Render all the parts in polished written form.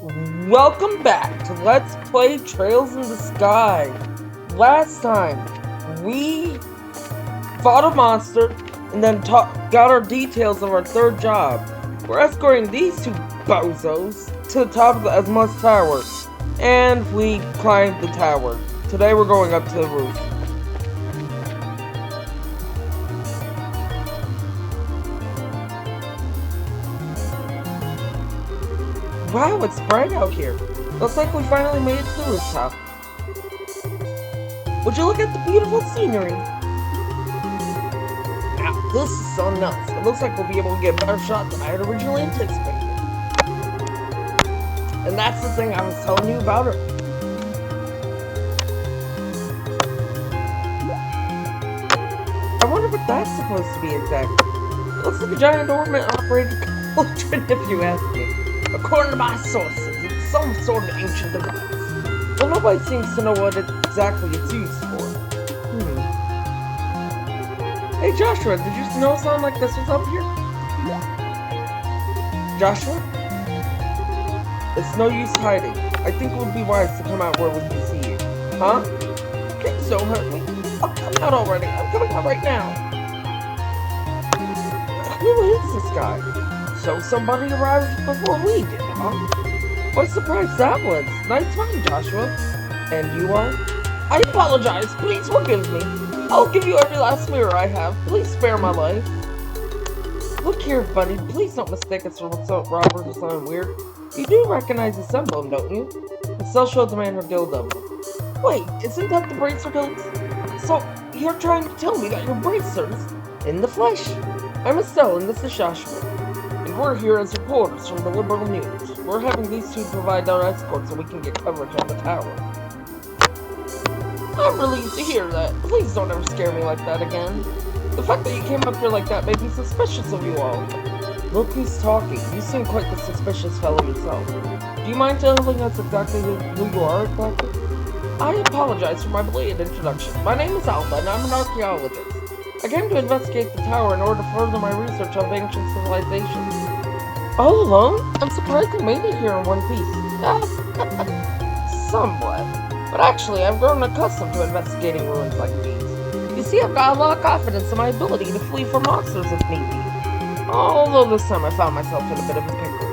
Welcome back to Let's Play Trails in the Sky. Last time, we fought a monster and then got our details of our third job. We're escorting these two bozos to the top of the Esmelas Tower, and we climbed the tower. Today we're going up to the roof. Wow, it's bright out here. Looks like we finally made it to the rooftop. Would you look at the beautiful scenery? Now, this is so nuts. It looks like we'll be able to get a better shot than I had originally anticipated. And that's the thing I was telling you about it. I wonder what that's supposed to be exactly. It looks like a giant ornament-operated cauldron, if you ask me. According to my sources, it's some sort of ancient device. Well, nobody seems to know what exactly it's used for. Hey Joshua, did you know something like this was up here? Joshua? It's no use hiding. I think it would be wise to come out where we can see you. Huh? Please don't hurt me. I'll come out already. I'm coming out right now. Who is this guy? So somebody arrived before we did, huh? What a surprise that was. Nice find, Joshua. And you are? I apologize. Please forgive me. I'll give you every last mirror I have. Please spare my life. Look here, buddy. Please don't mistake us for some robbers or something weird. You do recognize this emblem, don't you? The cell shows the man her guild emblem. Wait, isn't that the Bracer Guild? So, you're trying to tell me that you're Bracers in the flesh? I'm Estelle, and this is Joshua. We're here as reporters from the Liberl News. We're having these two provide our escort so we can get coverage on the tower. I'm relieved to hear that. Please don't ever scare me like that again. The fact that you came up here like that made me suspicious of you all. Look who's talking. You seem quite the suspicious fellow yourself. Do you mind telling us exactly who you are exactly? I apologize for my belated introduction. My name is Alba, and I'm an archaeologist. I came to investigate the tower in order to further my research of ancient civilizations. All alone? I'm surprised you made it here in one piece. Somewhat. But actually, I've grown accustomed to investigating ruins like these. You see, I've got a lot of confidence in my ability to flee from monsters if need be. Although this time I found myself in a bit of a pickle.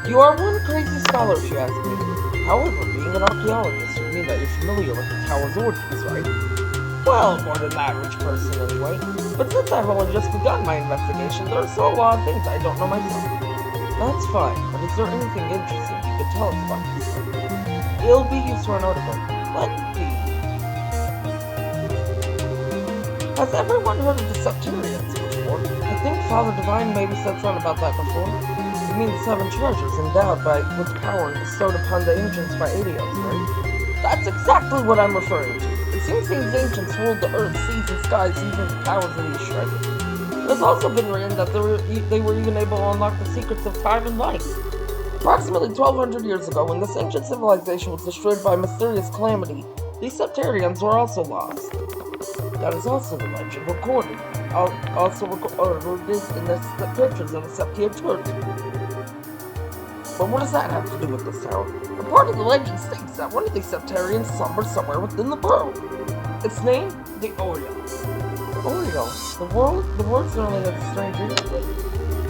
You are one crazy scholar, if you ask me. However, being an archaeologist would mean that you're familiar with the tower's origins, right? Well, more than the average person anyway. But since I've only just begun my investigation, there are still a lot of things I don't know myself. That's fine, but is there anything interesting you could tell us about this? It'll be used for an article. Let's see. Has everyone heard of the Sept-terrions before? I think Father Divine maybe said something about that before. You mean the 7 treasures endowed with power and bestowed upon the ancients by Adios, right? That's exactly what I'm referring to. It seems these ancients ruled the earth, seas, and skies using the powers of these treasures. It has also been written that they were even able to unlock the secrets of time and life. Approximately 1200 years ago, when this ancient civilization was destroyed by a mysterious calamity, these Sept-terrions were also lost. That is also the legend recorded. Also recorded in the pictures of the Sept-terrion church. But what does that have to do with this tower? A part of the legend states that one of these Sept-terrions slumbers somewhere within the burrow. Its name? The Oriole. Oriole? The word certainly has a strange ring to it.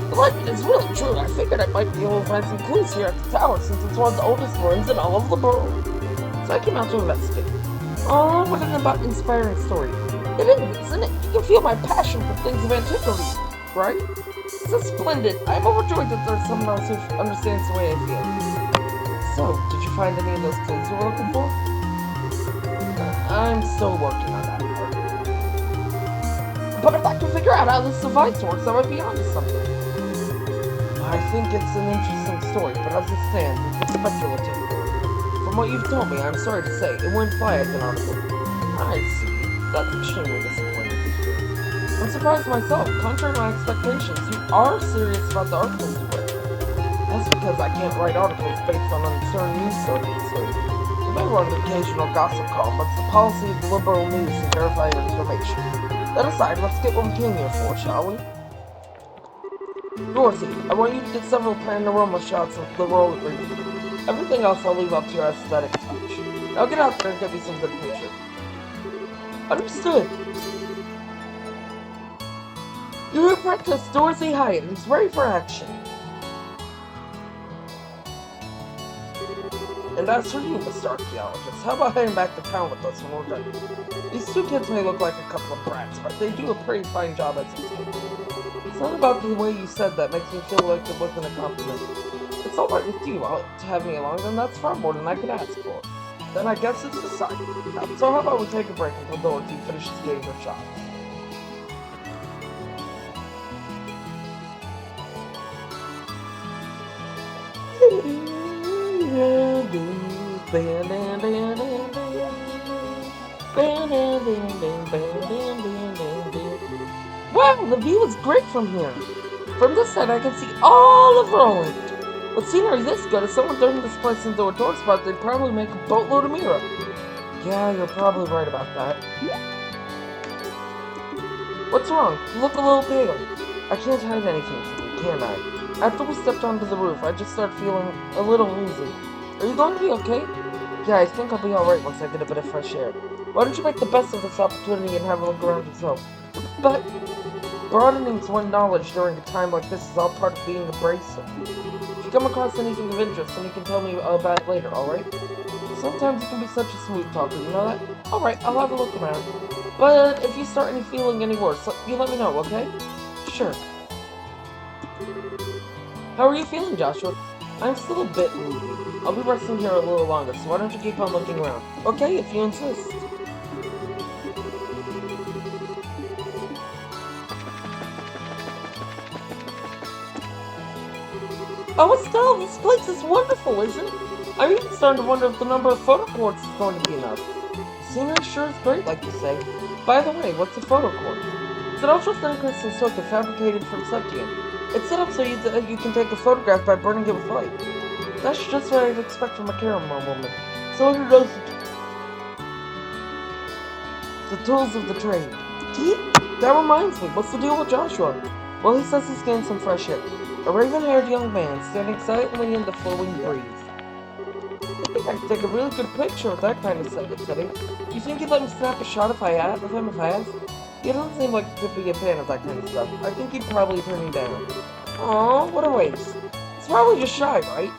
The legend is really true. I figured I might be able to find some clues here at the tower since it's one of the oldest ruins in all of the burrow. So I came out to investigate. Oh, what an inspiring story. It is, isn't it? You can feel my passion for things of antiquity, right? So splendid. I'm overjoyed that there's someone else who understands the way I feel. So, did you find any of those clues you were looking for? I'm still working on that part. But if I can figure out how this device works, I might be onto something. I think it's an interesting story, but as it stands, it's speculative. From what you've told me, I'm sorry to say, it wouldn't fly as an article. I see. That's extremely disappointing to hear. I'm surprised myself. Contrary to my expectations, you are serious about the articles you write. That's because I can't write articles based on uncertain news sources. You may run an occasional gossip call, but it's the policy of the Liberl News to verify your information. That aside, let's get what we came here for, shall we? Dorothy, I want you to get several panorama shots of the Rolent region. Everything else I'll leave up to your aesthetic touch. Now get out there and get me some good pictures. Understood. Your apprentice, Dorothy Hyatt, is ready for action. And as for you, Mr. Archaeologist, how about heading back to town with us when we're done? These two kids may look like a couple of brats, but they do a pretty fine job as these kids. It's not about the way you said that makes me feel like it wasn't a compliment. It's alright with you to have me along, then that's far more than I could ask for. Then I guess it's decided. So how about we take a break until Dorothy finishes getting her shots? Wow, the view is great from here. From this side I can see all of Rolent. With scenery this good, if someone turned this place into a tourist spot, they'd probably make a boatload of Mira. Yeah, you're probably right about that. What's wrong? You look a little pale. I can't hide anything from you, can I? After we stepped onto the roof, I just started feeling a little woozy. Are you going to be okay? Yeah, I think I'll be alright once I get a bit of fresh air. Why don't you make the best of this opportunity and have a look around yourself? But broadening one's knowledge during a time like this is all part of being abrasive. If you come across anything of interest, then you can tell me about it later, alright? Sometimes you can be such a smooth talker, you know that? Alright, I'll have a look around. But if you start feeling any worse, you let me know, okay? Sure. How are you feeling, Joshua? I'm still a bit woozy. I'll be resting here a little longer, so why don't you keep on looking around? Okay, if you insist. Oh, Estelle, this place is wonderful, isn't it? I'm even starting to wonder if the number of photo quartz is going to be enough. The scenery sure is great, like you say. By the way, what's a photo quartz? It's an ultra-thin crystal circuit fabricated from Sept-terrions. It's set up so you can take a photograph by burning it with light. That's just what I'd expect from a camera woman. So who knows the tools of the trade? That reminds me, what's the deal with Joshua? Well, he says he's getting some fresh air. A raven-haired young man standing silently in the flowing breeze. I think I could take a really good picture with that kind of setting. You think he'd let me snap a shot if I asked? He doesn't seem like he could be a fan of that kind of stuff. I think he'd probably turn me down. Aw, what a waste. He's probably just shy, right?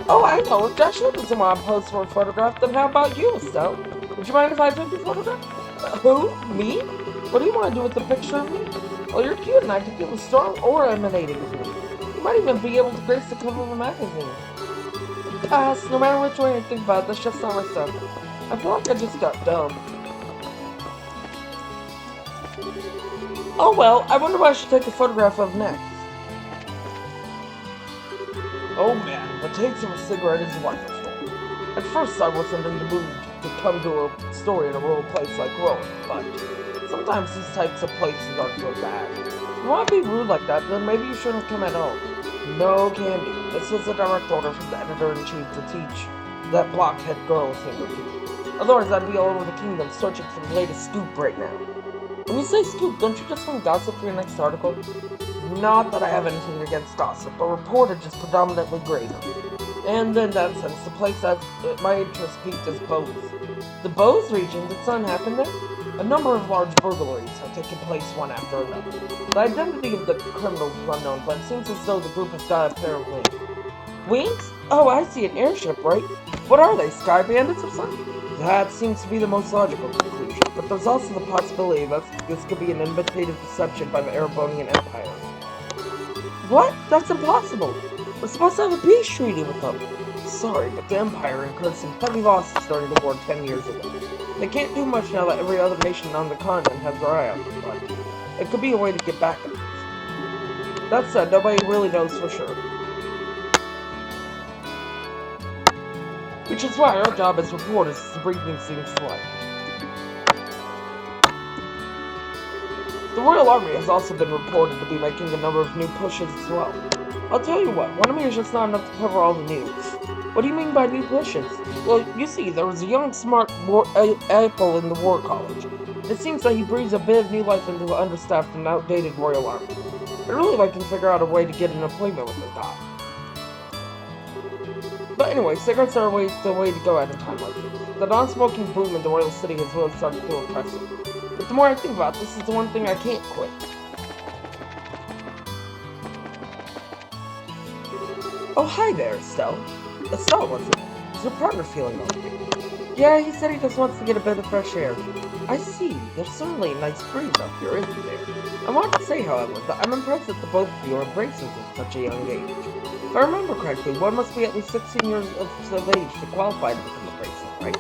Oh, I know. If Joshua doesn't want to pose for a photograph, then how about you, Estelle? Would you mind if I took your photograph? Who? Me? What do you want to do with the picture of me? Well, you're cute and I can feel a strong aura emanating from you. You might even be able to grace the cover of a magazine. Pass, no matter which way I think about it, that's just not my stuff. I feel like I just got dumb. Oh well, I wonder what I should take a photograph of next. Oh man, the taste of a cigarette is wonderful. At first I wasn't in the mood to come to a story in a rural place like Rolent, but sometimes these types of places aren't so bad. If you want to be rude like that, then maybe you shouldn't come at all. No candy. This was a direct order from the editor-in-chief to teach that blockhead girl a thing or two. Otherwise I'd be all over the kingdom searching for the latest scoop right now. When you say scoop, don't you just want gossip for your next article? Not that I have anything against gossip, but reportage is predominantly greater. And in that sense, the place that my interest piqued is Bose. The Bose region, did something happen there? A number of large burglaries have taken place one after another. The identity of the criminals is unknown, but it seems as though the group has got a pair of wings. Wings? Oh, I see, an airship, right? What are they, sky bandits or something? That seems to be the most logical conclusion, but there's also the possibility that this could be an imitative deception by the Erebonian Empire. What? That's impossible! We're supposed to have a peace treaty with them. Sorry, but the Empire incurred some heavy losses during the war 10 years ago. They can't do much now that every other nation on the continent has their eye on them, but it could be a way to get back at them. That said, nobody really knows for sure. Which is why our job as reporters is to bring these things to light. The Royal Army has also been reported to be making a number of new pushes as well. I'll tell you what, one of me is just not enough to cover all the news. What do you mean by new pushes? Well, you see, there was a young, smart apple in the War College. It seems that he breathes a bit of new life into the understaffed and outdated royal army. I'd really like to figure out a way to get an appointment with the guy. But anyway, cigarettes are the way to go at a time like this. The non-smoking boom in the royal city has really started to feel oppressive. But the more I think about it, this is the one thing I can't quit. Oh, hi there, Estelle. Estelle, was it? Is your partner feeling okay? Yeah, he said he just wants to get a bit of fresh air. I see. There's certainly a nice breeze up here, isn't there? I want to say, however, that I'm impressed that the both of you are embracers at such a young age. If I remember correctly, one must be at least 16 years of age to qualify to become a bracer, right?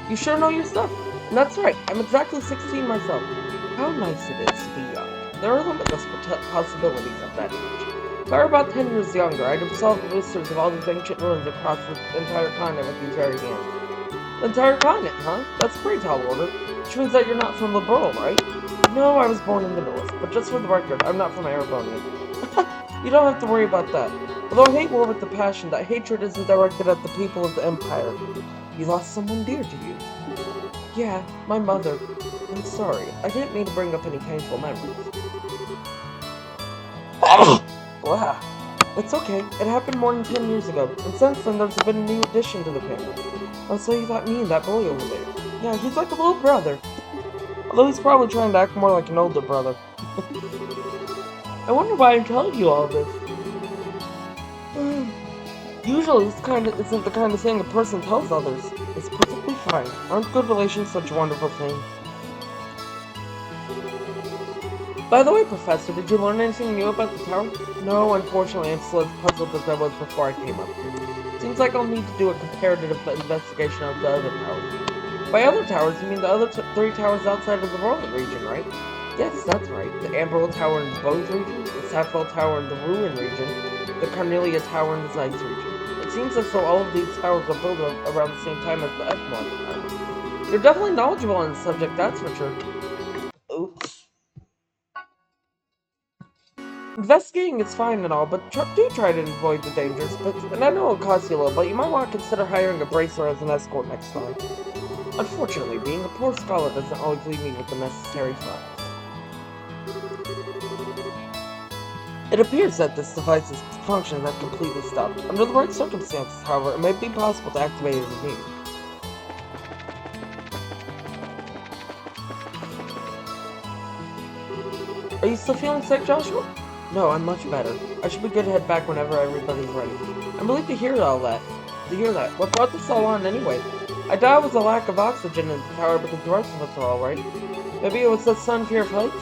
You sure know your stuff. And that's right, I'm exactly 16 myself. How nice it is to be young. There are limitless possibilities at that age. If I were about 10 years younger, I'd have solved the mysteries of all these ancient ruins across the entire continent with these very hands. The entire continent, huh? That's a pretty tall order. Which means that you're not from Liberl, right? No, I was born in the north, but just for the record, I'm not from Arabonia. You don't have to worry about that. Although I hate war with the passion, that hatred isn't directed at the people of the Empire. You lost someone dear to you. Yeah, my mother. I'm sorry. I didn't mean to bring up any painful memories. Wow. It's okay. It happened more than 10 years ago, and since then there's been a new addition to the family. Oh, so you thought me and that boy over there. Yeah, he's like a little brother. Although he's probably trying to act more like an older brother. I wonder why I'm telling you all this. Usually this isn't the kind of thing a person tells others. It's perfectly fine. Aren't good relations such a wonderful thing? By the way, Professor, did you learn anything new about the tower? No, unfortunately, I'm still as puzzled as I was before I came up here. Seems like I'll need to do a comparative investigation of the other towers. By other towers, you mean the other 3 towers outside of the Rolent region, right? Yes, that's right. The Amberl Tower in the Both region, the Sapphire Tower in the Ruin region, the Carnelia Tower in the Zeiss region. It seems as though all of these towers were built around the same time as the Esmelas Tower. You're definitely knowledgeable on the subject, that's for sure. Oops. Investigating is fine and all, but do try to avoid the dangers. And I know it'll cost you a little, but you might want to consider hiring a bracer as an escort next time. Unfortunately, being a poor scholar doesn't always leave me with the necessary funds. It appears that this device's functions have completely stopped. Under the right circumstances, however, it may be possible to activate it as needed. Are you still feeling sick, Joshua? No, I'm much better. I should be good to head back whenever everybody's ready. I'm relieved to hear that. What brought this all on anyway? I doubt it was a lack of oxygen in the tower because the rest of us are alright. Maybe it was the sudden fear of heights?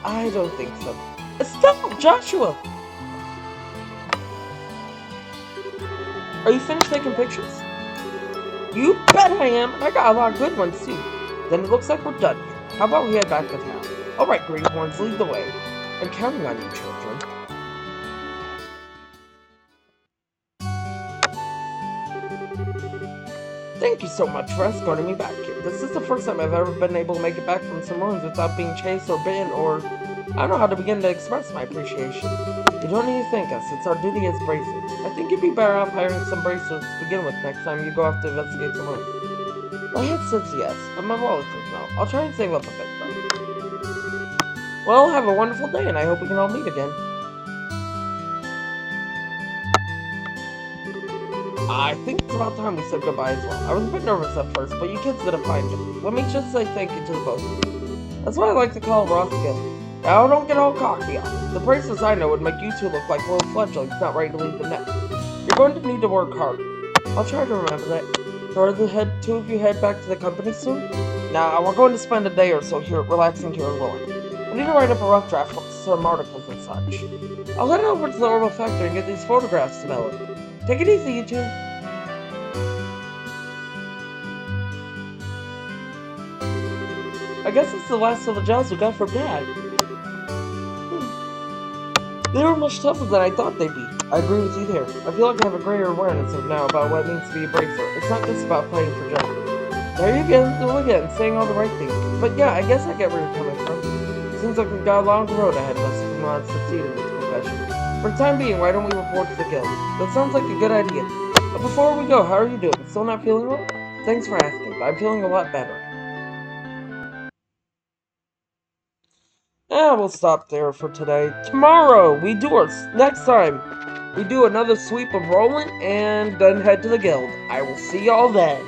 I don't think so. Stop, Joshua! Are you finished taking pictures? You bet I am, and I got a lot of good ones too. Then it looks like we're done here. How about we head back to town? Alright, greenhorns, lead the way. I'm counting on you, children. Thank you so much for escorting me back here. This is the first time I've ever been able to make it back from some ruins without being chased or bitten or... I don't know how to begin to express my appreciation. You don't need to thank us, it's our duty as bracers. I think you'd be better off hiring some bracers to begin with next time you go off to investigate some ruins. My head says yes, but my wallet says no. I'll try and save up a bit though. Well, have a wonderful day and I hope we can all meet again. I think it's about time we said goodbye as well. I was a bit nervous at first, but you kids did a fine job. Let me just say thank you to the both of you. That's what I like to call Ross again. Now don't get all cocky on me. The bracelets I know would make you two look like little fledglings not ready to leave the nest. You're going to need to work harder. I'll try to remember that. So are the two of you head back to the company soon? Nah, we're going to spend a day or so here relaxing here in Rolent. I need to write up a rough draft for some articles and such. I'll head over to the Orbital Factory and get these photographs developed. Take it easy, you two. I guess it's the last of the jobs we got from Dad. They were much tougher than I thought they'd be. I agree with you there. I feel like I have a greater awareness of now about what it means to be a bracer. It's not just about fighting for justice. There you go, saying all the right things. But yeah, I guess I get where you're coming from. Seems like we've got a long road ahead of us if we want to succeed in this profession. For the time being, why don't we report to the guild? That sounds like a good idea. But before we go, how are you doing? Still not feeling well? Thanks for asking, but I'm feeling a lot better. We'll stop there for today. Tomorrow, next time, we do another sweep of Rolent and then head to the guild. I will see y'all then.